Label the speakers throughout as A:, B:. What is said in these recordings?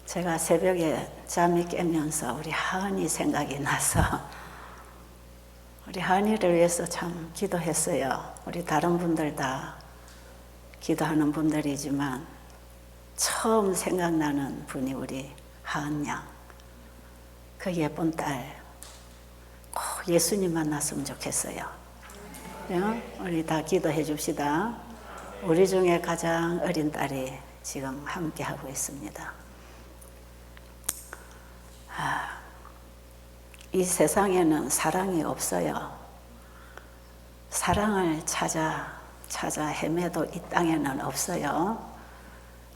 A: 제가 새벽에 잠이 깨면서 우리 하은이 생각이 나서 우리 하은이를 위해서 참 기도했어요. 우리 다른 분들 다 기도하는 분들이지만 처음 생각나는 분이 우리 하은 양. 그 예쁜 딸, 꼭 예수님 만났으면 좋겠어요. 우리 다 기도해 줍시다. 우리 중에 가장 어린 딸이 지금 함께 하고 있습니다. 이 세상에는 사랑이 없어요. 사랑을 찾아 헤매도 이 땅에는 없어요.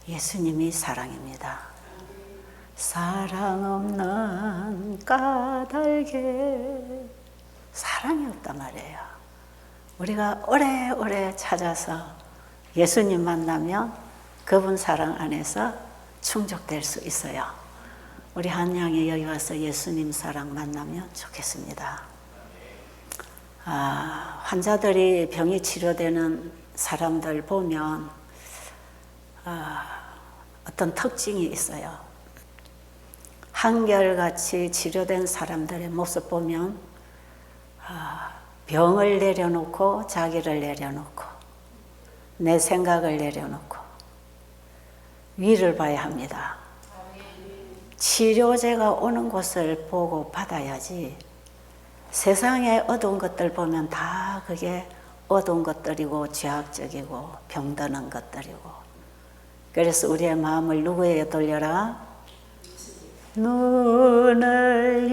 A: 예수님이 사랑입니다. 사랑 없는 까닭에 사랑이 없단 말이에요. 우리가 오래오래 찾아서 예수님 만나면 그분 사랑 안에서 충족될 수 있어요. 우리 한양에 여기 와서 예수님 사랑 만나면 좋겠습니다. 환자들이 병이 치료되는 사람들 보면 어떤 특징이 있어요. 한결같이 치료된 사람들의 모습 보면 병을 내려놓고 자기를 내려놓고 내 생각을 내려놓고 위를 봐야 합니다. 치료제가 오는 곳을 보고 받아야지 세상의 어두운 것들 보면 다 그게 어두운 것들이고 죄악적이고 병드는 것들이고 그래서 우리의 마음을 누구에게 돌려라? 눈을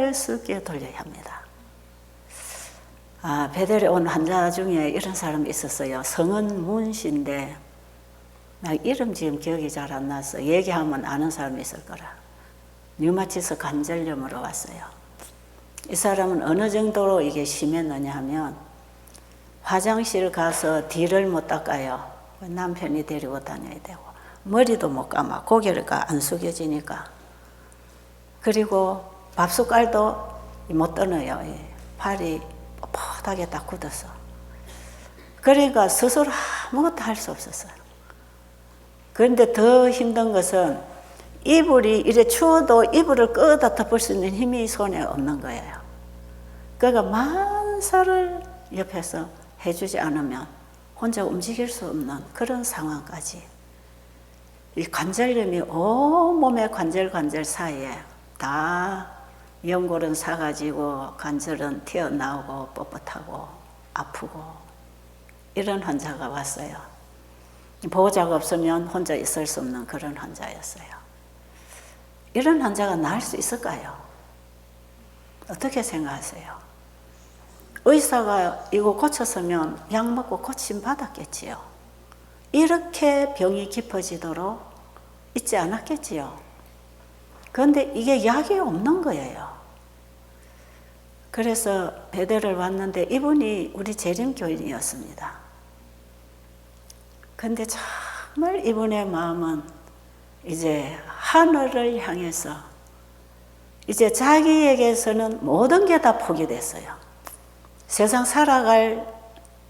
A: 예수께 돌려야 합니다. 베델에 온 환자 중에 이런 사람이 있었어요. 성은 문씨인데 이름 지금 기억이 잘 안 나서 얘기하면 아는 사람이 있을 거라. 류마티스 관절염으로 왔어요. 이 사람은 어느 정도로 이게 심했느냐 하면 화장실 가서 뒤를 못 닦아요. 남편이 데리고 다녀야 되고 머리도 못 감아. 고개를 안 숙여지니까. 그리고 밥숟갈도 못 떠넣어요. 팔이 뻣뻣하게 딱 굳어서. 그러니까 스스로 아무것도 할 수 없었어요. 그런데 더 힘든 것은 이불이 이래 추워도 이불을 끄다 덮을 수 있는 힘이 손에 없는 거예요. 그러니까 만사를 옆에서 해주지 않으면 혼자 움직일 수 없는 그런 상황까지. 이 관절염이 온몸의 관절 사이에 다 연골은 사가지고 관절은 튀어나오고 뻣뻣하고 아프고 이런 환자가 왔어요. 보호자가 없으면 혼자 있을 수 없는 그런 환자였어요. 이런 환자가 나을 수 있을까요? 어떻게 생각하세요? 의사가 이거 고쳤으면 약 먹고 고침 받았겠지요. 이렇게 병이 깊어지도록 있지 않았겠지요. 그런데 이게 약이 없는 거예요. 그래서 베델을 왔는데 이분이 우리 재림교인이었습니다. 근데 정말 이분의 마음은 이제 하늘을 향해서 이제 자기에게서는 모든 게 다 포기됐어요. 세상 살아갈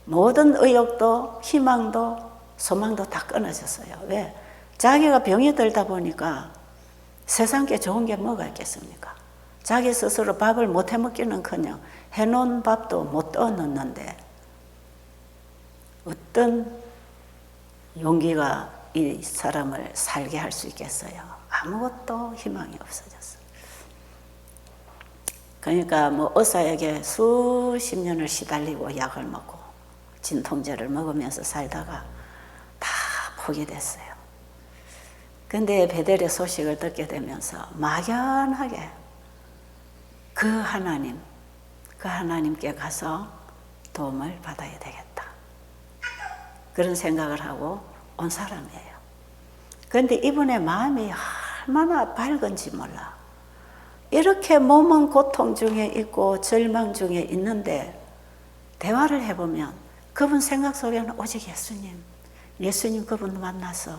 A: 모든 의욕도 희망도 소망도 다 끊어졌어요. 왜? 자기가 병이 들다 보니까 세상 게 좋은 게 뭐가 있겠습니까? 자기 스스로 밥을 못 해먹기는커녕 해놓은 밥도 못 떠넣는데 어떤 용기가 이 사람을 살게 할 수 있겠어요? 아무것도 희망이 없어졌어요. 그러니까 의사에게 수십 년을 시달리고 약을 먹고 진통제를 먹으면서 살다가 다 포기됐어요. 근데 베델의 소식을 듣게 되면서 막연하게 그 하나님께 가서 도움을 받아야 되겠다. 그런 생각을 하고 온 사람이에요. 그런데 이분의 마음이 얼마나 밝은지 몰라. 이렇게 몸은 고통 중에 있고 절망 중에 있는데 대화를 해보면 그분 생각 속에는 오직 예수님 그분 만나서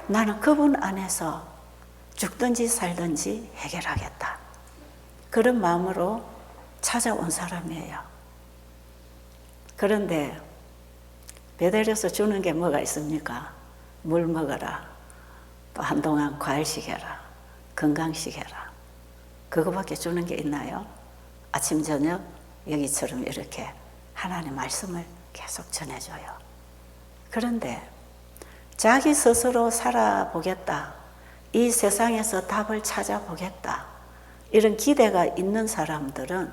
A: 나는 그분 안에서 죽든지 살든지 해결하겠다. 그런 마음으로 찾아온 사람이에요. 그런데 베델에서 주는 게 뭐가 있습니까? 물 먹어라. 또 한동안 과일식 해라, 건강식 해라. 그거밖에 주는 게 있나요? 아침 저녁 여기처럼 이렇게 하나님 말씀을 계속 전해줘요. 그런데 자기 스스로 살아보겠다, 이 세상에서 답을 찾아보겠다, 이런 기대가 있는 사람들은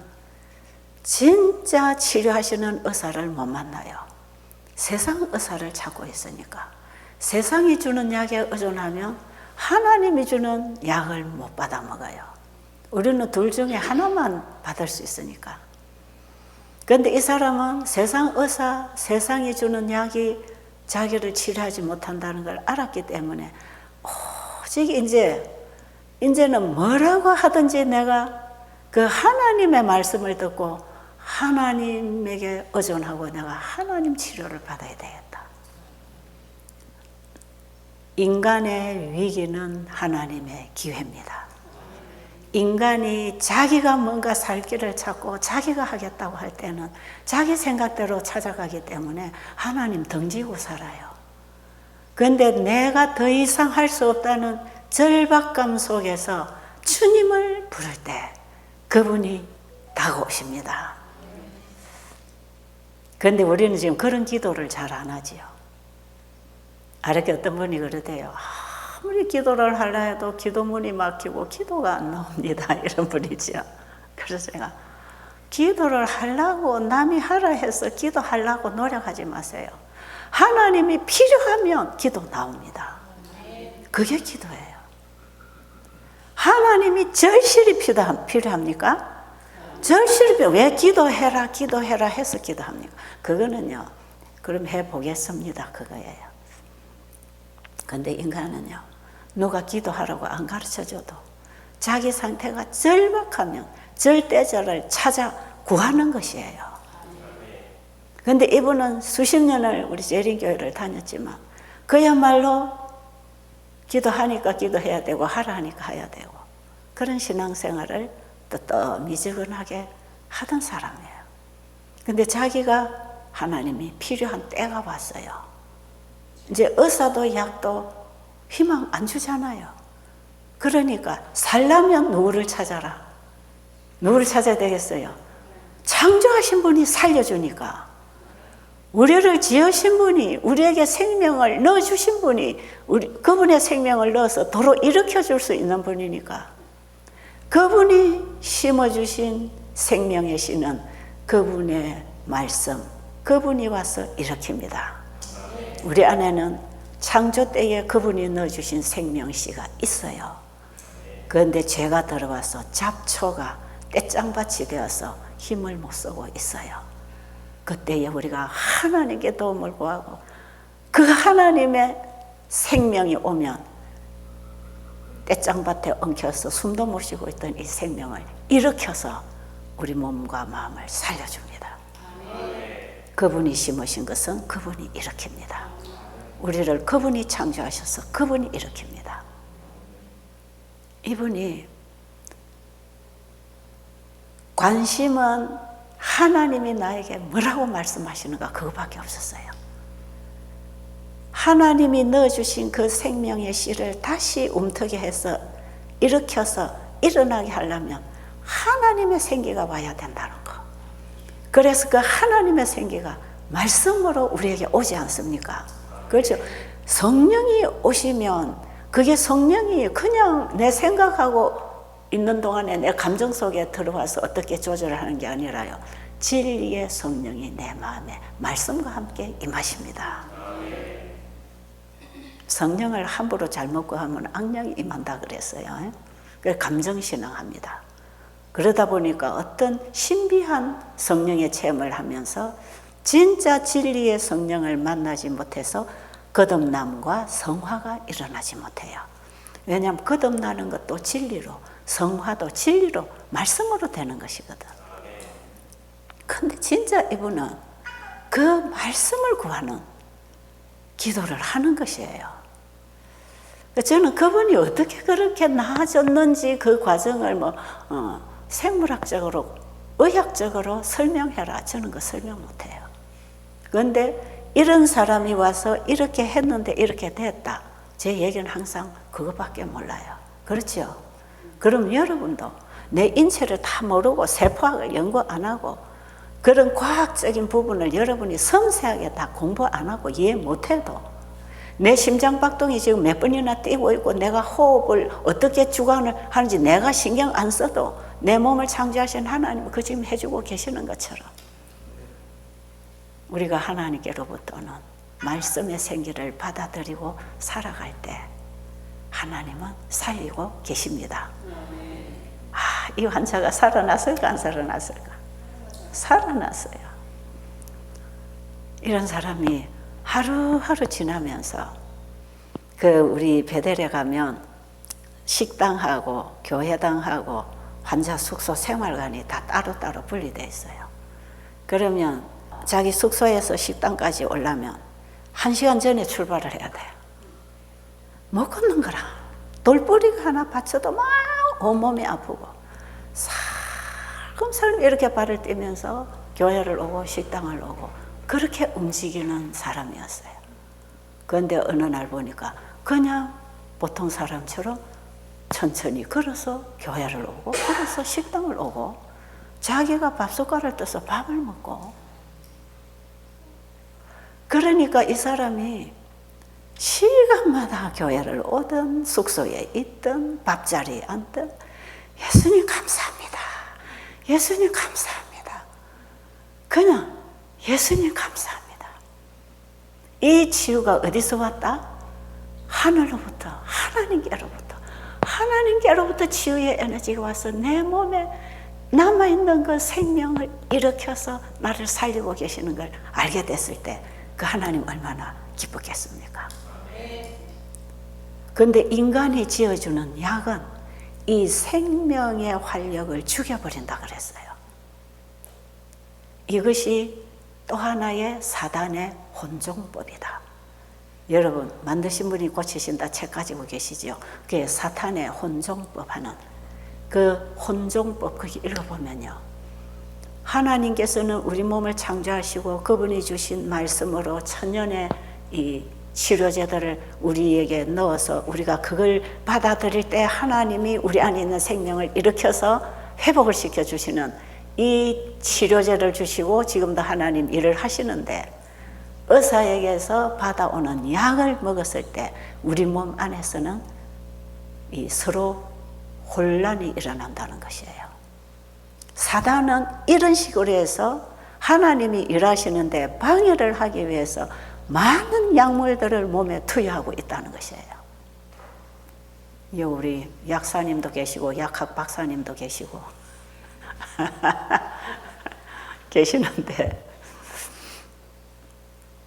A: 진짜 치료하시는 의사를 못 만나요. 세상 의사를 찾고 있으니까. 세상이 주는 약에 의존하면 하나님이 주는 약을 못 받아 먹어요. 우리는 둘 중에 하나만 받을 수 있으니까. 그런데 이 사람은 세상 의사, 세상이 주는 약이 자기를 치료하지 못한다는 걸 알았기 때문에 오직 이제는 뭐라고 하든지 내가 그 하나님의 말씀을 듣고 하나님에게 의존하고 내가 하나님 치료를 받아야 되겠다. 인간의 위기는 하나님의 기회입니다. 인간이 자기가 뭔가 살 길을 찾고 자기가 하겠다고 할 때는 자기 생각대로 찾아가기 때문에 하나님 등지고 살아요. 그런데 내가 더 이상 할 수 없다는 절박감 속에서 주님을 부를 때 그분이 다가오십니다. 그런데 우리는 지금 그런 기도를 잘 안 하지요. 아르게 어떤 분이 그러대요. 아무리 기도를 하려 해도 기도문이 막히고 기도가 안 나옵니다. 이런 분이죠. 그래서 제가 기도를 하려고 남이 하라 해서 기도하려고 노력하지 마세요. 하나님이 필요하면 기도 나옵니다. 그게 기도예요. 하나님이 절실히 필요합니까? 절실히 왜 기도해라 해서 기도합니까? 그거는요, 그럼 해보겠습니다. 그거예요. 근데 인간은요, 누가 기도하라고 안 가르쳐줘도 자기 상태가 절박하면 절대자를 찾아 구하는 것이에요. 근데 이분은 수십 년을 우리 재림교회를 다녔지만 그야말로 기도하니까 기도해야 되고 하라 하니까 해야 되고 그런 신앙생활을 또 미지근하게 하던 사람이에요. 근데 자기가 하나님이 필요한 때가 왔어요. 이제 의사도 약도 희망 안 주잖아요. 그러니까 살려면 누구를 찾아라. 누구를 찾아야 되겠어요? 창조하신 분이 살려주니까. 우리를 지으신 분이, 우리에게 생명을 넣어주신 분이 그분의 생명을 넣어서 도로 일으켜줄 수 있는 분이니까 그분이 심어주신 생명의 씨는 그분의 말씀, 그분이 와서 일으킵니다. 우리 안에는 창조 때에 그분이 넣어주신 생명씨가 있어요. 그런데 죄가 들어와서 잡초가 떼짱밭이 되어서 힘을 못 쓰고 있어요. 그때에 우리가 하나님께 도움을 구하고 그 하나님의 생명이 오면 떼짱밭에 엉켜서 숨도 못 쉬고 있던 이 생명을 일으켜서 우리 몸과 마음을 살려줍니다. 그분이 심으신 것은 그분이 일으킵니다. 우리를 그분이 창조하셔서 그분이 일으킵니다. 이분이 관심은 하나님이 나에게 뭐라고 말씀하시는가 그거밖에 없었어요. 하나님이 넣어주신 그 생명의 씨를 다시 움트게 해서 일으켜서 일어나게 하려면 하나님의 생기가 와야 된다는 거. 그래서 그 하나님의 생기가 말씀으로 우리에게 오지 않습니까? 그렇죠. 성령이 오시면 그게 성령이 그냥 내 생각하고 있는 동안에 내 감정 속에 들어와서 어떻게 조절을 하는 게 아니라요. 진리의 성령이 내 마음에 말씀과 함께 임하십니다. 성령을 함부로 잘못 구하면 악령이 임한다 그랬어요. 그래서 감정신앙합니다. 그러다 보니까 어떤 신비한 성령의 체험을 하면서 진짜 진리의 성령을 만나지 못해서 거듭남과 성화가 일어나지 못해요. 왜냐하면 거듭나는 것도 진리로, 성화도 진리로, 말씀으로 되는 것이거든. 근데 진짜 이분은 그 말씀을 구하는 기도를 하는 것이에요. 저는 그분이 어떻게 그렇게 나아졌는지 그 과정을 생물학적으로, 의학적으로 설명해라. 저는 그 설명 못해요. 그런데 이런 사람이 와서 이렇게 했는데 이렇게 됐다. 제 얘기는 항상 그것밖에 몰라요. 그렇죠? 그럼 여러분도 내 인체를 다 모르고 세포학을 연구 안 하고 그런 과학적인 부분을 여러분이 섬세하게 다 공부 안 하고 이해 못해도 내 심장박동이 지금 몇 번이나 뛰고 있고 내가 호흡을 어떻게 주관을 하는지 내가 신경 안 써도 내 몸을 창조하신 하나님은 그 지금 해주고 계시는 것처럼 우리가 하나님께로부터는 말씀의 생기를 받아들이고 살아갈 때 하나님은 살리고 계십니다. 이 환자가 살아났을까 안 살아났을까? 살아났어요. 이런 사람이 하루하루 지나면서 우리 베델에 가면 식당하고 교회당하고 환자 숙소 생활관이 다 따로따로 분리되어 있어요. 그러면 자기 숙소에서 식당까지 오려면 1시간 전에 출발을 해야 돼요. 못 걷는 거라. 돌뿌리가 하나 받쳐도 막 온몸이 아프고 살금살금 이렇게 발을 떼면서 교회를 오고 식당을 오고 그렇게 움직이는 사람이었어요. 그런데 어느 날 보니까 그냥 보통 사람처럼 천천히 걸어서 교회를 오고 걸어서 식당을 오고 자기가 밥숟가락을 떠서 밥을 먹고 그러니까 이 사람이 시간마다 교회를 오든 숙소에 있든 밥자리에 앉든 예수님 감사합니다. 예수님 감사합니다. 그냥 예수님 감사합니다. 이 치유가 어디서 왔다? 하늘로부터 하나님께로부터 치유의 에너지가 와서 내 몸에 남아있는 그 생명을 일으켜서 나를 살리고 계시는 걸 알게 됐을 때 그 하나님 얼마나 기쁘겠습니까? 그런데 인간이 지어주는 약은 이 생명의 활력을 죽여버린다 그랬어요. 이것이 또 하나의 사단의 혼종법이다. 여러분 만드신 분이 고치신다 책 가지고 계시죠? 그게 사탄의 혼종법 하는 그 혼종법 거기 읽어보면요. 하나님께서는 우리 몸을 창조하시고 그분이 주신 말씀으로 천년의 이 치료제들을 우리에게 넣어서 우리가 그걸 받아들일 때 하나님이 우리 안에 있는 생명을 일으켜서 회복을 시켜주시는 이 치료제를 주시고 지금도 하나님 일을 하시는데 의사에게서 받아오는 약을 먹었을 때 우리 몸 안에서는 이 서로 혼란이 일어난다는 것이에요. 사단은 이런 식으로 해서 하나님이 일하시는데 방해를 하기 위해서 많은 약물들을 몸에 투여하고 있다는 것이에요. 우리 약사님도 계시고 약학 박사님도 계시고 계시는데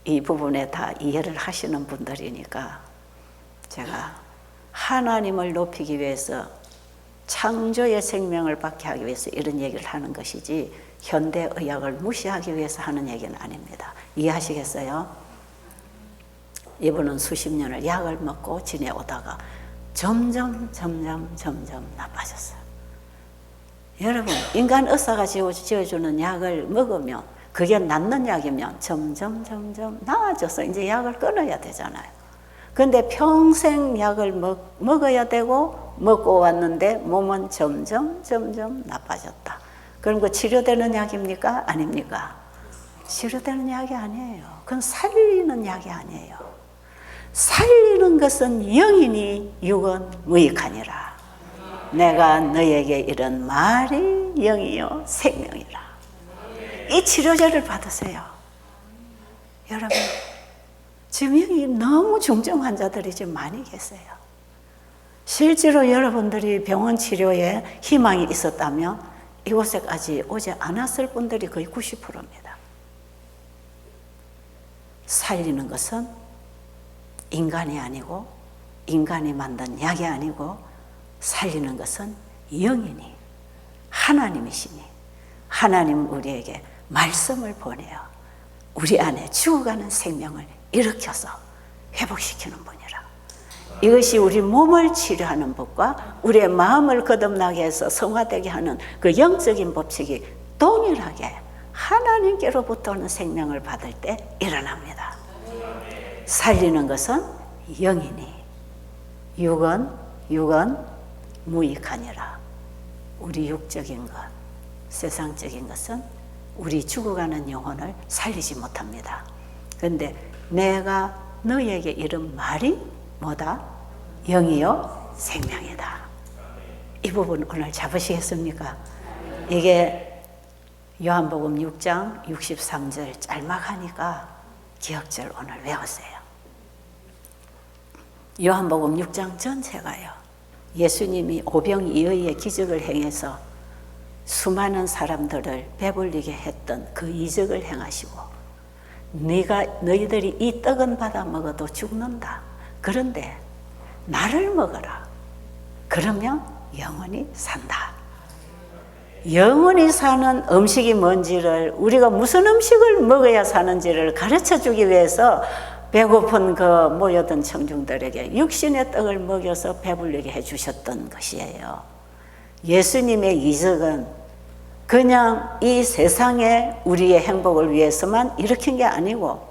A: 이 부분에 다 이해를 하시는 분들이니까 제가 하나님을 높이기 위해서 창조의 생명을 받게 하기 위해서 이런 얘기를 하는 것이지 현대의학을 무시하기 위해서 하는 얘기는 아닙니다. 이해하시겠어요? 이분은 수십 년을 약을 먹고 지내오다가 점점 나빠졌어요. 여러분 인간 의사가 지어주는 약을 먹으면 그게 낫는 약이면 점점 나아져서 이제 약을 끊어야 되잖아요. 그런데 평생 약을 먹어야 되고 먹고 왔는데 몸은 점점 나빠졌다. 그럼 그 치료되는 약입니까? 아닙니까? 치료되는 약이 아니에요. 그건 살리는 약이 아니에요. 살리는 것은 영이니 육은 무익하니라. 내가 너에게 이런 말이 영이요 생명이라. 이 치료제를 받으세요. 여러분 지금 여기 너무 중증 환자들이 지금 많이 계세요. 실제로 여러분들이 병원 치료에 희망이 있었다면 이곳에까지 오지 않았을 분들이 거의 90%입니다. 살리는 것은 인간이 아니고 인간이 만든 약이 아니고 살리는 것은 영이니 하나님이시니 하나님은 우리에게 말씀을 보내어 우리 안에 죽어가는 생명을 일으켜서 회복시키는 분이라. 이것이 우리 몸을 치료하는 법과 우리의 마음을 거듭나게 해서 성화되게 하는 그 영적인 법칙이 동일하게 하나님께로부터 오는 생명을 받을 때 일어납니다. 살리는 것은 영이니 육은 무익하니라. 우리 육적인 것, 세상적인 것은 우리 죽어가는 영혼을 살리지 못합니다. 그런데 내가 너희에게 이른 말이 뭐다? 영이요 생명이다. 이 부분 오늘 잡으시겠습니까? 이게 요한복음 6장 63절 짤막하니까 기억절 오늘 외우세요. 요한복음 6장 전체가요, 예수님이 오병이어의 기적을 행해서 수많은 사람들을 배불리게 했던 그 이적을 행하시고, 너희들이 이 떡은 받아 먹어도 죽는다. 그런데 나를 먹어라. 그러면 영원히 산다. 영원히 사는 음식이 뭔지를, 우리가 무슨 음식을 먹어야 사는지를 가르쳐주기 위해서 배고픈 그 모여든 청중들에게 육신의 떡을 먹여서 배불리게 해주셨던 것이에요. 예수님의 이적은 그냥 이 세상에 우리의 행복을 위해서만 일으킨 게 아니고,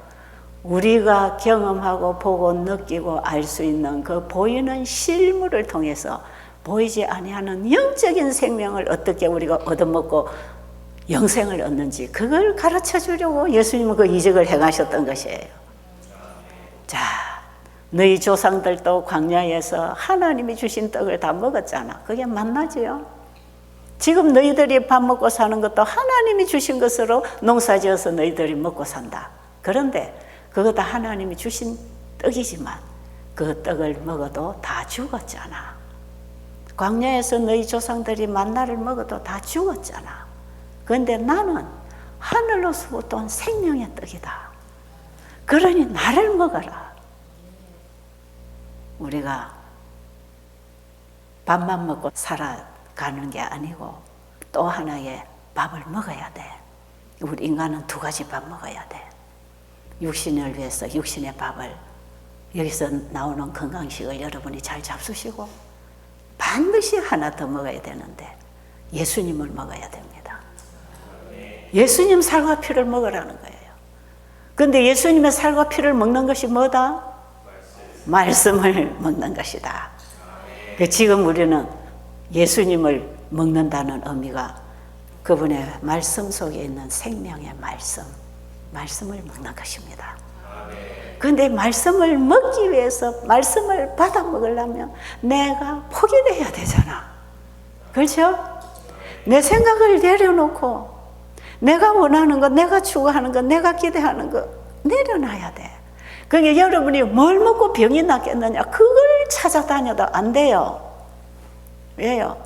A: 우리가 경험하고 보고 느끼고 알 수 있는 그 보이는 실물을 통해서 보이지 아니하는 영적인 생명을 어떻게 우리가 얻어먹고 영생을 얻는지, 그걸 가르쳐 주려고 예수님은 그 이적을 행하셨던 것이에요. 자, 너희 조상들도 광야에서 하나님이 주신 떡을 다 먹었잖아. 그게 만나지요? 지금 너희들이 밥 먹고 사는 것도 하나님이 주신 것으로 농사지어서 너희들이 먹고 산다. 그런데 그거 다 하나님이 주신 떡이지만 그 떡을 먹어도 다 죽었잖아. 광야에서 너희 조상들이 만나를 먹어도 다 죽었잖아. 그런데 나는 하늘로서부터 온 생명의 떡이다. 그러니 나를 먹어라. 우리가 밥만 먹고 살아가는 게 아니고 또 하나의 밥을 먹어야 돼. 우리 인간은 두 가지 밥 먹어야 돼. 육신을 위해서 육신의 밥을, 여기서 나오는 건강식을 여러분이 잘 잡수시고 반드시 하나 더 먹어야 되는데 예수님을 먹어야 됩니다. 예수님 살과 피를 먹으라는 거예요. 그런데 예수님의 살과 피를 먹는 것이 뭐다? 말씀을 먹는 것이다. 지금 우리는 예수님을 먹는다는 의미가 그분의 말씀 속에 있는 생명의 말씀을 먹는 것입니다. 그런데 말씀을 먹기 위해서, 말씀을 받아 먹으려면 내가 포기해야 되잖아. 그렇죠? 내 생각을 내려놓고 내가 원하는 것, 내가 추구하는 것, 내가 기대하는 것 내려놔야 돼. 그러니까 여러분이 뭘 먹고 병이 낫겠느냐, 그걸 찾아다녀도 안 돼요. 왜요?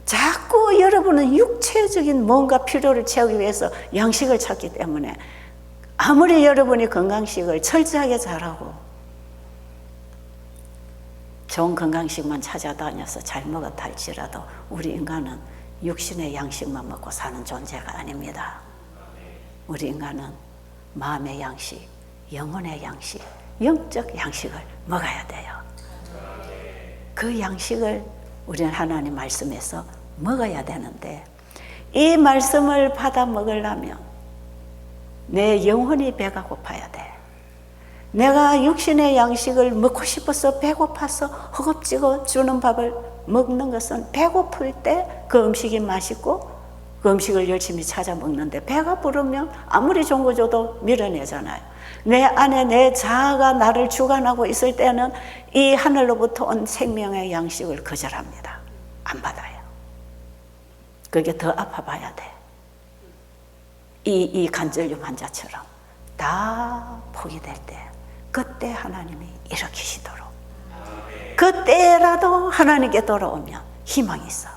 A: 자꾸 여러분은 육체적인 뭔가 필요를 채우기 위해서 양식을 찾기 때문에 아무리 여러분이 건강식을 철저하게 잘하고 좋은 건강식만 찾아다녀서 잘 먹었다 할지라도 우리 인간은 육신의 양식만 먹고 사는 존재가 아닙니다. 우리 인간은 마음의 양식, 영혼의 양식, 영적 양식을 먹어야 돼요. 그 양식을 우리는 하나님 말씀에서 먹어야 되는데, 이 말씀을 받아 먹으려면 내 영혼이 배가 고파야 돼. 내가 육신의 양식을 먹고 싶어서 배고파서 허겁지겁 주는 밥을 먹는 것은 배고플 때 그 음식이 맛있고 그 음식을 열심히 찾아 먹는데, 배가 부르면 아무리 좋은 거 줘도 밀어내잖아요. 내 안에 내 자아가 나를 주관하고 있을 때는 이 하늘로부터 온 생명의 양식을 거절합니다. 안 받아요. 그게 더 아파봐야 돼. 이 관절염 환자처럼 다 포기될 때, 그때 하나님이 일으키시도록, 그때라도 하나님께 돌아오면 희망이 있어.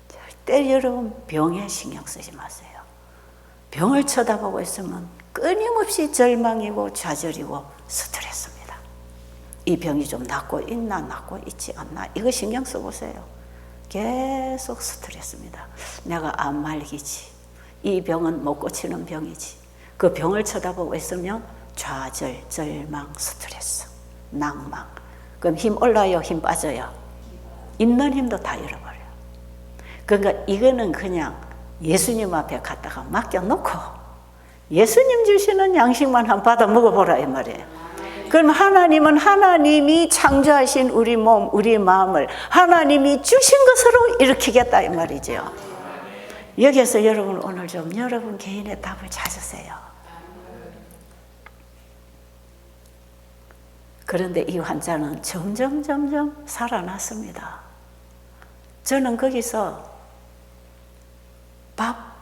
A: 절대 여러분 병에 신경 쓰지 마세요. 병을 쳐다보고 있으면 끊임없이 절망이고 좌절이고 스트레스입니다. 이 병이 좀 낫고 있나, 낫고 있지 않나, 이거 신경 써보세요. 계속 스트레스입니다. 내가 안 말기지, 이 병은 못 고치는 병이지. 그 병을 쳐다보고 있으면 좌절, 절망, 스트레스, 낭망. 그럼 힘 올라요, 힘 빠져요? 있는 힘도 다 잃어버려요. 그러니까 이거는 그냥 예수님 앞에 갖다가 맡겨놓고 예수님 주시는 양식만 한번 받아 먹어보라 이 말이에요. 그럼 하나님은 하나님이 창조하신 우리 몸, 우리 마음을 하나님이 주신 것으로 일으키겠다 이 말이죠. 여기에서 여러분 오늘 좀 여러분 개인의 답을 찾으세요. 그런데 이 환자는 점점 살아났습니다. 저는 거기서 밥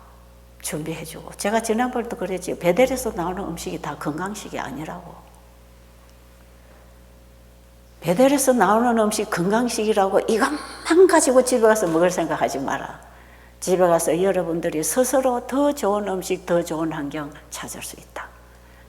A: 준비해주고, 제가 지난번에도 그랬지, 베델에서 나오는 음식이 다 건강식이 아니라고. 베델에서 나오는 음식 건강식이라고 이것만 가지고 집에 가서 먹을 생각하지 마라. 집에 가서 여러분들이 스스로 더 좋은 음식, 더 좋은 환경 찾을 수 있다.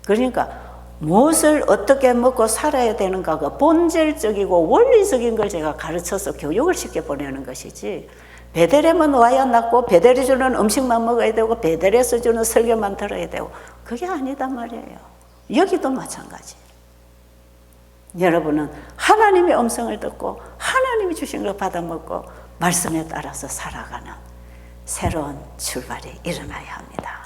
A: 그러니까 무엇을 어떻게 먹고 살아야 되는가가 본질적이고 원리적인 걸 제가 가르쳐서 교육을 시켜 보내는 것이지, 베델에만 와야 낫고 베델이 주는 음식만 먹어야 되고 베델에서 주는 설교만 들어야 되고 그게 아니단 말이에요. 여기도 마찬가지. 여러분은 하나님의 음성을 듣고 하나님이 주신 걸 받아 먹고 말씀에 따라서 살아가는 새로운 출발이 일어나야 합니다.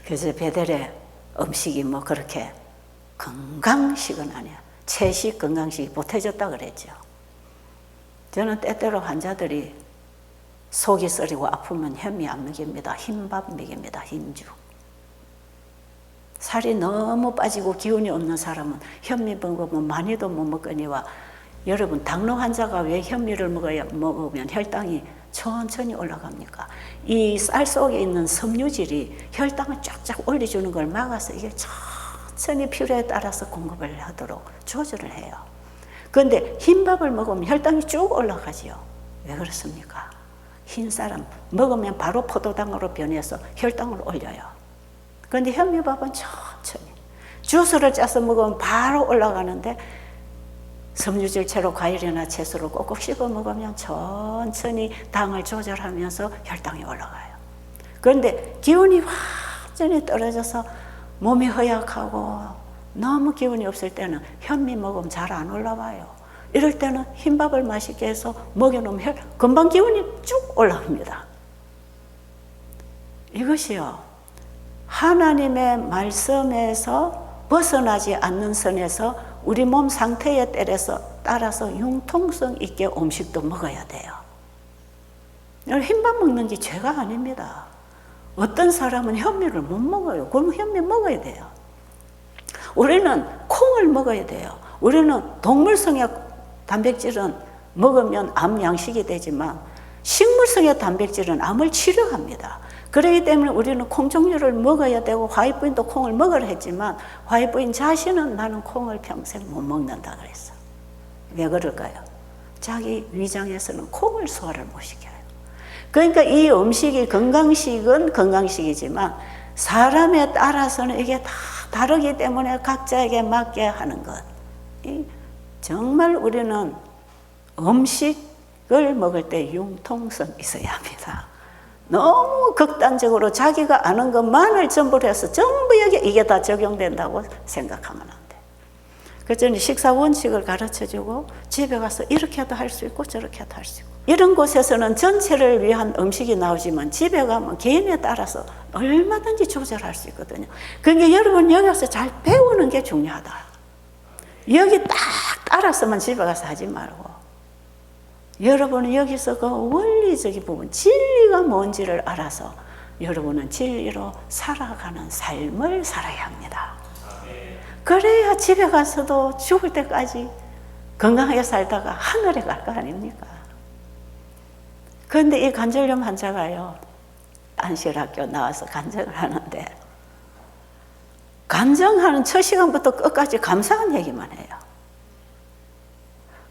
A: 그래서 베델의 음식이 뭐 그렇게 건강식은 아니야. 채식 건강식이 보태졌다 그랬죠. 저는 때때로 환자들이 속이 쓰리고 아프면 현미 안 먹입니다. 흰밥 먹입니다. 흰죽. 살이 너무 빠지고 기운이 없는 사람은 현미 먹으면 많이도 못 먹거니와, 여러분 당뇨 환자가 왜 현미를 먹으면 혈당이 천천히 올라갑니까? 이 쌀 속에 있는 섬유질이 혈당을 쫙쫙 올려주는 걸 막아서 이게 천천히 필요에 따라서 공급을 하도록 조절을 해요. 그런데 흰밥을 먹으면 혈당이 쭉 올라가지요. 왜 그렇습니까? 흰 사람 먹으면 바로 포도당으로 변해서 혈당을 올려요. 그런데 현미밥은 천천히, 주스를 짜서 먹으면 바로 올라가는데 섬유질 채로 과일이나 채소를 꼭꼭 씹어 먹으면 천천히 당을 조절하면서 혈당이 올라가요. 그런데 기운이 완전히 떨어져서 몸이 허약하고 너무 기운이 없을 때는 현미 먹으면 잘 안 올라와요. 이럴 때는 흰밥을 맛있게 해서 먹여놓으면 금방 기운이 쭉 올라옵니다. 이것이요, 하나님의 말씀에서 벗어나지 않는 선에서 우리 몸 상태에 따라서 융통성 있게 음식도 먹어야 돼요. 흰밥 먹는 게 죄가 아닙니다. 어떤 사람은 현미를 못 먹어요. 그럼 현미 먹어야 돼요. 우리는 콩을 먹어야 돼요. 우리는 동물성의 단백질은 먹으면 암 양식이 되지만 식물성의 단백질은 암을 치료합니다. 그렇기 때문에 우리는 콩 종류를 먹어야 되고, 화이부인도 콩을 먹으라 했지만 화이부인 자신은 나는 콩을 평생 못 먹는다 그랬어. 왜 그럴까요? 자기 위장에서는 콩을 소화를 못 시켜요. 그러니까 이 음식이 건강식은 건강식이지만 사람에 따라서는 이게 다 다르기 때문에 각자에게 맞게 하는 것. 정말 우리는 음식을 먹을 때 융통성 있어야 합니다. 너무 극단적으로 자기가 아는 것만을 전부 해서 전부 여기 이게 다 적용된다고 생각하면 안 돼. 그래서 저는 식사 원칙을 가르쳐주고 집에 가서 이렇게도 할 수 있고 저렇게도 할 수 있고, 이런 곳에서는 전체를 위한 음식이 나오지만 집에 가면 개인에 따라서 얼마든지 조절할 수 있거든요. 그러니까 여러분 여기 와서 잘 배우는 게 중요하다. 여기 딱 따라서만 집에 가서 하지 말고 여러분은 여기서 그 원리적인 부분, 진리가 뭔지를 알아서 여러분은 진리로 살아가는 삶을 살아야 합니다. 그래야 집에 가서도 죽을 때까지 건강하게 살다가 하늘에 갈 거 아닙니까? 그런데 이 관절염 환자가요, 안실학교 나와서 간증을 하는데, 간증하는 첫 시간부터 끝까지 감사한 얘기만 해요.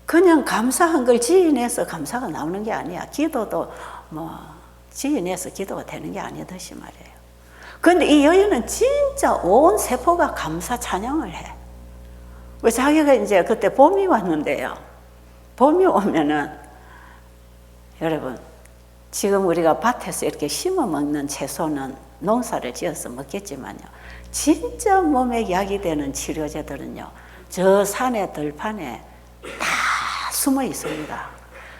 A: 그냥 감사한 걸 지인해서 감사가 나오는 게 아니야. 기도도 뭐 지인해서 기도가 되는 게 아니듯이 말이에요. 그런데 이 여인은 진짜 온 세포가 감사 찬양을 해. 자기가 이제 그때 봄이 왔는데요. 봄이 오면은, 여러분, 지금 우리가 밭에서 이렇게 심어 먹는 채소는 농사를 지어서 먹겠지만요, 진짜 몸에 약이 되는 치료제들은요, 저 산의 들판에 다 숨어 있습니다.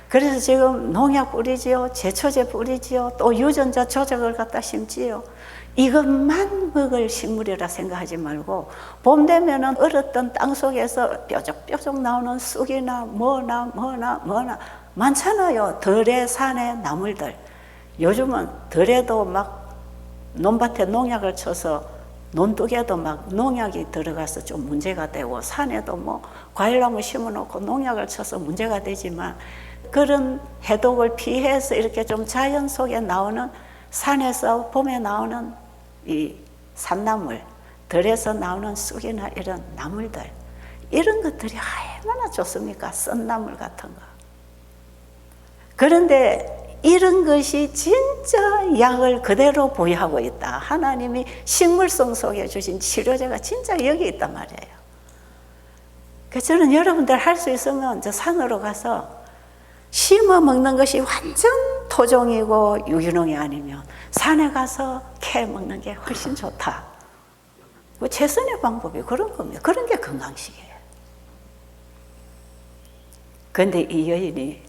A: 그래서 지금 농약 뿌리지요, 제초제 뿌리지요, 또 유전자 조작을 갖다 심지요. 이것만 먹을 식물이라 생각하지 말고 봄 되면은 얼었던 땅 속에서 뾰족뾰족 나오는 쑥이나 뭐나 많잖아요. 들에 산에 나물들. 요즘은 들에도 막 논밭에 농약을 쳐서 논둑에도 막 농약이 들어가서 좀 문제가 되고 산에도 뭐 과일나무 심어놓고 농약을 쳐서 문제가 되지만 그런 해독을 피해서 이렇게 좀 자연 속에 나오는 산에서 봄에 나오는 이 산나물, 들에서 나오는 쑥이나 이런 나물들, 이런 것들이 얼마나 좋습니까? 썬나물 같은 거. 그런데 이런 것이 진짜 약을 그대로 보유하고 있다. 하나님이 식물성 속에 주신 치료제가 진짜 여기 있단 말이에요. 그래서 저는 여러분들 할 수 있으면 저 산으로 가서 심어 먹는 것이 완전 토종이고 유기농이 아니면 산에 가서 캐 먹는 게 훨씬 좋다. 최선의 방법이 그런 겁니다. 그런 게 건강식이에요. 그런데 이 여인이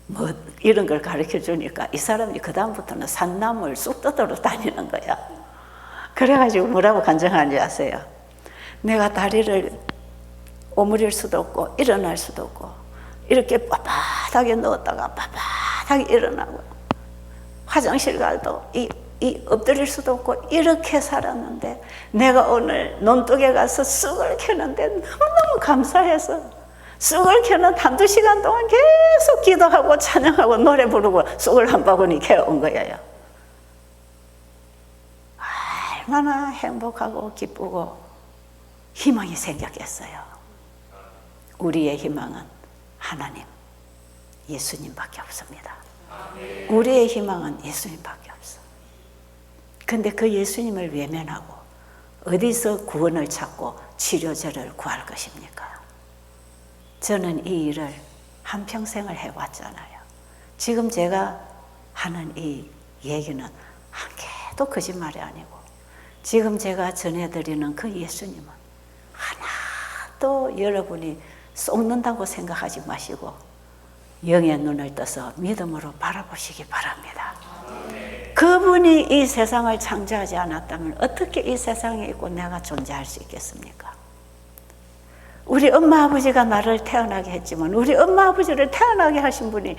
A: 뭐 이런 걸 가르쳐 주니까 이 사람이 그 다음부터는 산나물 쑥 뜯으러 다니는 거야. 그래가지고 뭐라고 간증하는지 아세요? 내가 다리를 오므릴 수도 없고 일어날 수도 없고 이렇게 빳빳하게 누웠다가 빳빳하게 일어나고 화장실 가도 이 엎드릴 수도 없고 이렇게 살았는데 내가 오늘 논둑에 가서 쑥을 캐는데 너무너무 감사해서 쑥을 캐는 한두 시간 동안 계속 기도하고 찬양하고 노래 부르고 쑥을 한 바구니 캐온 거예요. 얼마나 행복하고 기쁘고 희망이 생겼겠어요. 우리의 희망은 하나님, 예수님밖에 없습니다. 우리의 희망은 예수님밖에 없어. 근데 그 예수님을 외면하고 어디서 구원을 찾고 치료제를 구할 것입니까? 저는 이 일을 한평생을 해왔잖아요. 지금 제가 하는 이 얘기는 한 개도 거짓말이 아니고 지금 제가 전해드리는 그 예수님은 하나도 여러분이 속는다고 생각하지 마시고 영의 눈을 떠서 믿음으로 바라보시기 바랍니다. 그분이 이 세상을 창조하지 않았다면 어떻게 이 세상에 있고 내가 존재할 수 있겠습니까? 우리 엄마 아버지가 나를 태어나게 했지만 우리 엄마 아버지를 태어나게 하신 분이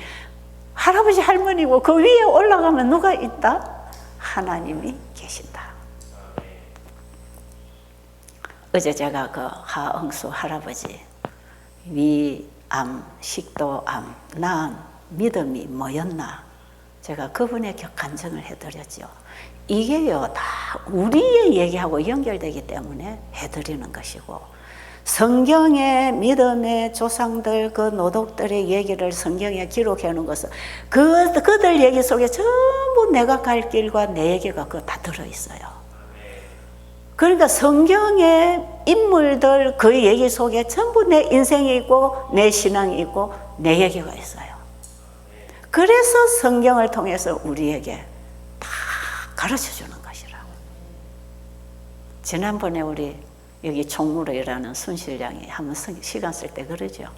A: 할아버지 할머니고 그 위에 올라가면 누가 있다? 하나님이 계신다. 어제 제가 그 하응수 할아버지 위암, 식도암, 낳은 믿음이 뭐였나 제가 그분의 간증을 해드렸죠. 이게요 다 우리의 얘기하고 연결되기 때문에 해드리는 것이고 성경의 믿음의 조상들 그 노독들의 얘기를 성경에 기록해 놓은 것은 그들 얘기 속에 전부 내가 갈 길과 내 얘기가 그거 다 들어있어요. 그러니까 성경의 인물들 그 얘기 속에 전부 내 인생이 있고 내 신앙이 있고 내 얘기가 있어요. 그래서 성경을 통해서 우리에게 다 가르쳐 주는 것이라고. 지난번에 우리 여기 총무로 일하는 순실장이 한번 시간 쓸 때 그러죠.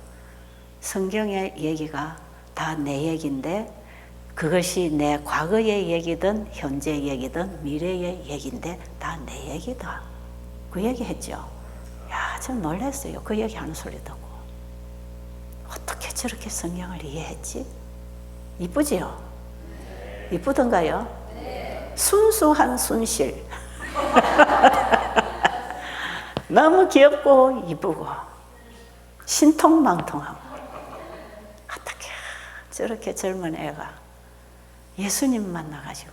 A: 성경의 얘기가 다 내 얘기인데 그것이 내 과거의 얘기든 현재의 얘기든 미래의 얘기인데 다 내 얘기다. 그 얘기 했죠. 야, 전 놀랐어요. 그 얘기 하는 소리 듣고. 어떻게 저렇게 성경을 이해했지? 이쁘지요? 이쁘던가요? 순수한 순실. 너무 귀엽고 이쁘고 신통망통하고 어떻게 저렇게 젊은 애가 예수님 만나가지고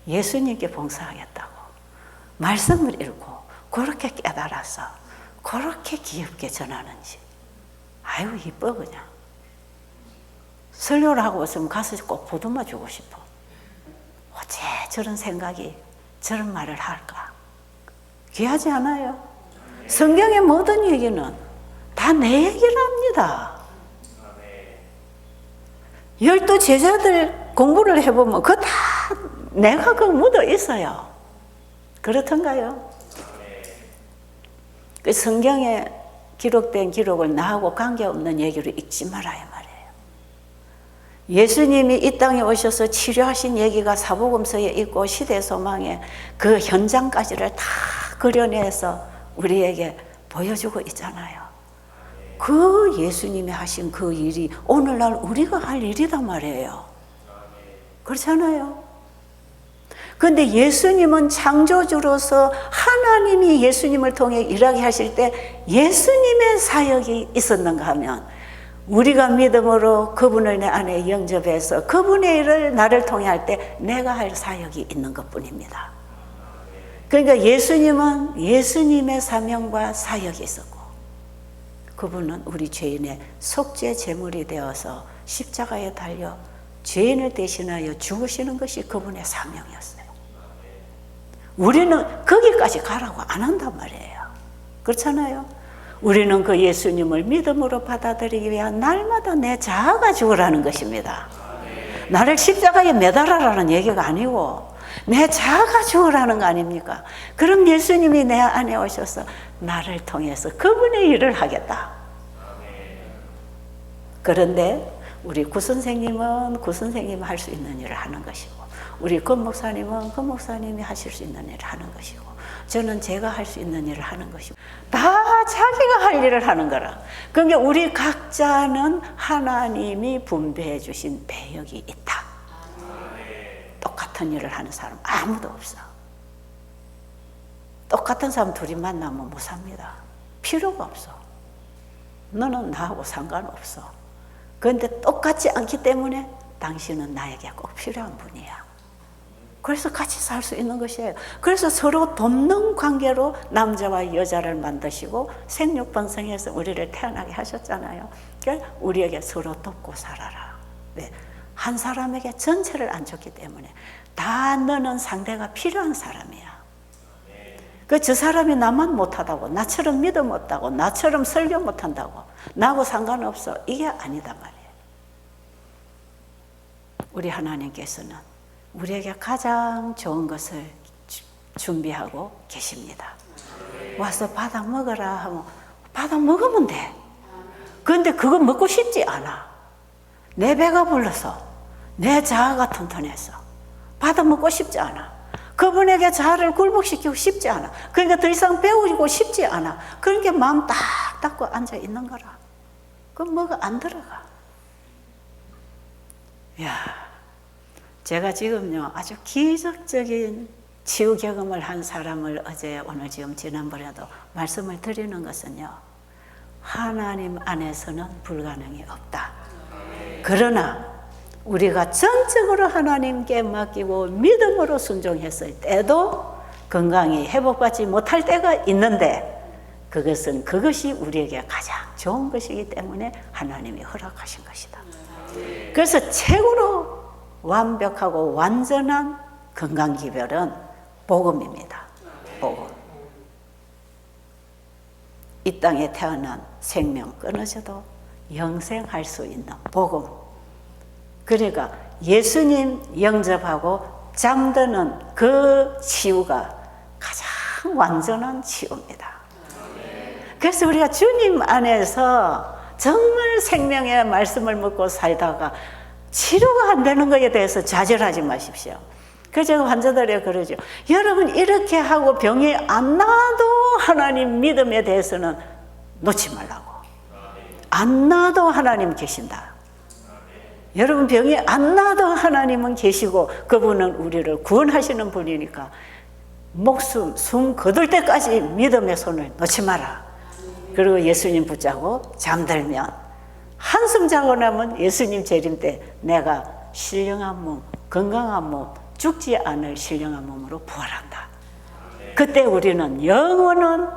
A: 예수님께 봉사하겠다고 말씀을 읽고 그렇게 깨달아서 그렇게 귀엽게 전하는지 아유 이뻐 그냥 설교를 하고 있으면 가서 꼭 보듬어 주고 싶어. 어째 저런 생각이 저런 말을 할까? 귀하지 않아요? 성경의 모든 얘기는 다 내 얘기를 합니다. 12 제자들 공부를 해보면 그거 다 내가 그 묻어 있어요. 그렇던가요? 그 성경에 기록된 기록을 나하고 관계없는 얘기로 읽지 말아야 말이에요. 예수님이 이 땅에 오셔서 치료하신 얘기가 사복음서에 있고 시대소망에 그 현장까지를 다 그려내서 우리에게 보여주고 있잖아요. 그 예수님이 하신 그 일이 오늘날 우리가 할 일이단 말이에요. 그렇잖아요. 그런데 예수님은 창조주로서 하나님이 예수님을 통해 일하게 하실 때 예수님의 사역이 있었는가 하면 우리가 믿음으로 그분을 내 안에 영접해서 그분의 일을 나를 통해 할 때 내가 할 사역이 있는 것뿐입니다. 그러니까 예수님은 예수님의 사명과 사역이 있었고 그분은 우리 죄인의 속죄 제물이 되어서 십자가에 달려 죄인을 대신하여 죽으시는 것이 그분의 사명이었어요. 우리는 거기까지 가라고 안 한단 말이에요. 그렇잖아요. 우리는 그 예수님을 믿음으로 받아들이기 위한 날마다 내 자아가 죽으라는 것입니다. 나를 십자가에 매달아라는 얘기가 아니고 내 자아가 죽으라는 거 아닙니까? 그럼 예수님이 내 안에 오셔서 나를 통해서 그분의 일을 하겠다. 그런데 우리 구선생님은 구선생님이 할 수 있는 일을 하는 것이고 우리 권목사님은 권목사님이 하실 수 있는 일을 하는 것이고 저는 제가 할 수 있는 일을 하는 것이고 다 자기가 할 일을 하는 거라. 그러니까 우리 각자는 하나님이 분배해 주신 배역이 있다. 똑같은 일을 하는 사람 아무도 없어. 똑같은 사람 둘이 만나면 못 삽니다. 필요가 없어. 너는 나하고 상관없어. 그런데 똑같지 않기 때문에 당신은 나에게 꼭 필요한 분이야. 그래서 같이 살 수 있는 것이에요. 그래서 서로 돕는 관계로 남자와 여자를 만드시고 생육번성해서 우리를 태어나게 하셨잖아요. 그러니까 우리에게 서로 돕고 살아라. 왜? 한 사람에게 전체를 안 줬기 때문에 다 너는 상대가 필요한 사람이야. 저 사람이 나만 못하다고, 나처럼 믿음 없다고, 나처럼 설교 못한다고, 나하고 상관없어. 이게 아니다 말이에요. 우리 하나님께서는 우리에게 가장 좋은 것을 준비하고 계십니다. 와서 받아 먹어라 하면 받아 먹으면 돼. 그런데 그거 먹고 싶지 않아. 내 배가 불러서 내 자아가 튼튼해서 받아 먹고 싶지 않아. 그분에게 자아를 굴복시키고 싶지 않아. 그러니까 더 이상 배우고 싶지 않아. 그러니까 마음 딱 닫고 앉아 있는 거라. 그럼 뭐가 안 들어가. 야, 제가 지금요 아주 기적적인 치유 경험을 한 사람을 어제 오늘 지금 지난번에도 말씀을 드리는 것은요, 하나님 안에서는 불가능이 없다. 그러나 우리가 전적으로 하나님께 맡기고 믿음으로 순종했을 때도 건강이 회복받지 못할 때가 있는데 그것이 우리에게 가장 좋은 것이기 때문에 하나님이 허락하신 것이다. 그래서 최고로 완벽하고 완전한 건강기별은 복음입니다. 복음. 이 땅에 태어난 생명 끊어져도 영생할 수 있는 복음. 그러니까 예수님 영접하고 잠드는 그 치유가 가장 완전한 치유입니다. 그래서 우리가 주님 안에서 정말 생명의 말씀을 먹고 살다가 치료가 안 되는 것에 대해서 좌절하지 마십시오. 그래서 제가 환자들에게 그러죠. 여러분 이렇게 하고 병이 안 나도 하나님 믿음에 대해서는 놓지 말라고. 안 나도 하나님 계신다. 여러분 병이 안 나도 하나님은 계시고 그분은 우리를 구원하시는 분이니까 목숨, 숨 거둘 때까지 믿음의 손을 놓지 마라. 그리고 예수님 붙잡고 잠들면 한숨 자고 나면 예수님 재림 때 내가 신령한 몸, 건강한 몸, 죽지 않을 신령한 몸으로 부활한다. 그때 우리는 영원한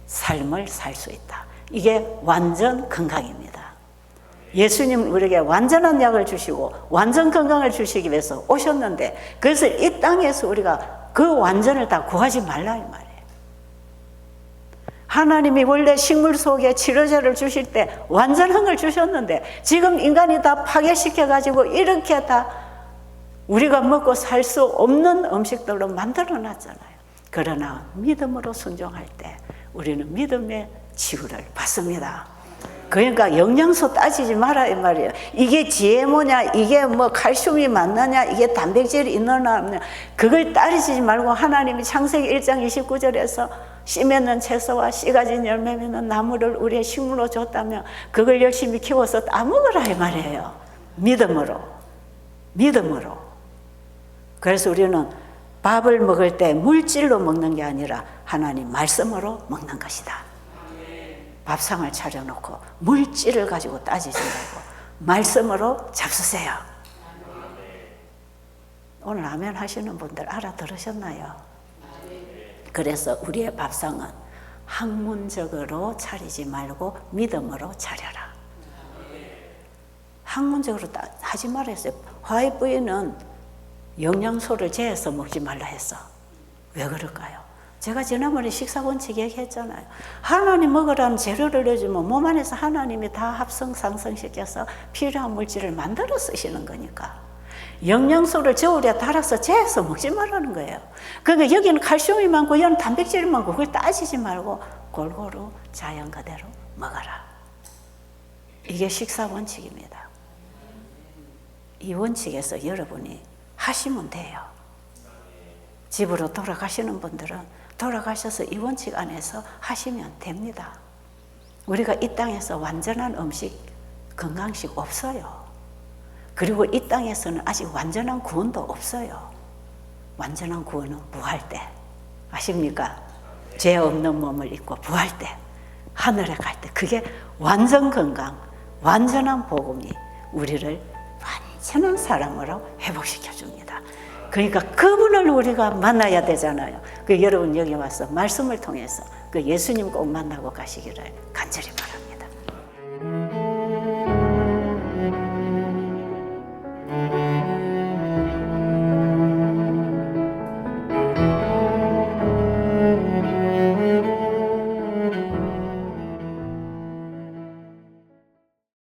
A: 삶을 살 수 있다. 이게 완전 건강입니다. 예수님은 우리에게 완전한 약을 주시고 완전 건강을 주시기 위해서 오셨는데 그래서 이 땅에서 우리가 그 완전을 다 구하지 말라 이 말이에요. 하나님이 원래 식물 속에 치료제를 주실 때 완전한 걸 주셨는데 지금 인간이 다 파괴시켜가지고 이렇게 다 우리가 먹고 살 수 없는 음식들로 만들어 놨잖아요. 그러나 믿음으로 순종할 때 우리는 믿음의 치유를 받습니다. 그러니까 영양소 따지지 마라 이 말이에요. 이게 GMO냐, 이게 뭐 칼슘이 맞느냐, 이게 단백질이 있느냐 없느냐, 그걸 따지지 말고 하나님이 창세기 1장 29절에서 씨 맺는 채소와 씨 가진 열매 맺는 나무를 우리의 식물로 줬다면 그걸 열심히 키워서 따먹으라 이 말이에요. 믿음으로. 믿음으로. 그래서 우리는 밥을 먹을 때 물질로 먹는 게 아니라 하나님 말씀으로 먹는 것이다. 밥상을 차려놓고 물질을 가지고 따지지 말고 말씀으로 잡수세요. 오늘 아멘 하시는 분들 알아들으셨나요? 그래서 우리의 밥상은 학문적으로 차리지 말고 믿음으로 차려라. 학문적으로 하지 말라 했어요. 화이트부인은 영양소를 재서 먹지 말라 했어. 왜 그럴까요? 제가 지난번에 식사 원칙 얘기했잖아요. 하나님 먹으라는 재료를 넣어주면 몸 안에서 하나님이 다 합성 상승시켜서 필요한 물질을 만들어 쓰시는 거니까. 영양소를 저울에 달아서 재서 먹지 말라는 거예요. 그러니까 여기는 칼슘이 많고 여기는 단백질이 많고 그걸 따지지 말고 골고루 자연 그대로 먹어라. 이게 식사 원칙입니다. 이 원칙에서 여러분이 하시면 돼요. 집으로 돌아가시는 분들은 돌아가셔서 이 원칙 안에서 하시면 됩니다. 우리가 이 땅에서 완전한 음식, 건강식 없어요. 그리고 이 땅에서는 아직 완전한 구원도 없어요. 완전한 구원은 부활 때. 아십니까? 죄 없는 몸을 입고 부활 때, 하늘에 갈 때, 그게 완전 건강, 완전한 복음이 우리를 완전한 사람으로 회복시켜 줍니다. 그러니까 그분을 우리가 만나야 되잖아요. 그 여러분 여기 와서 말씀을 통해서 그 예수님 꼭 만나고 가시기를 간절히 바랍니다.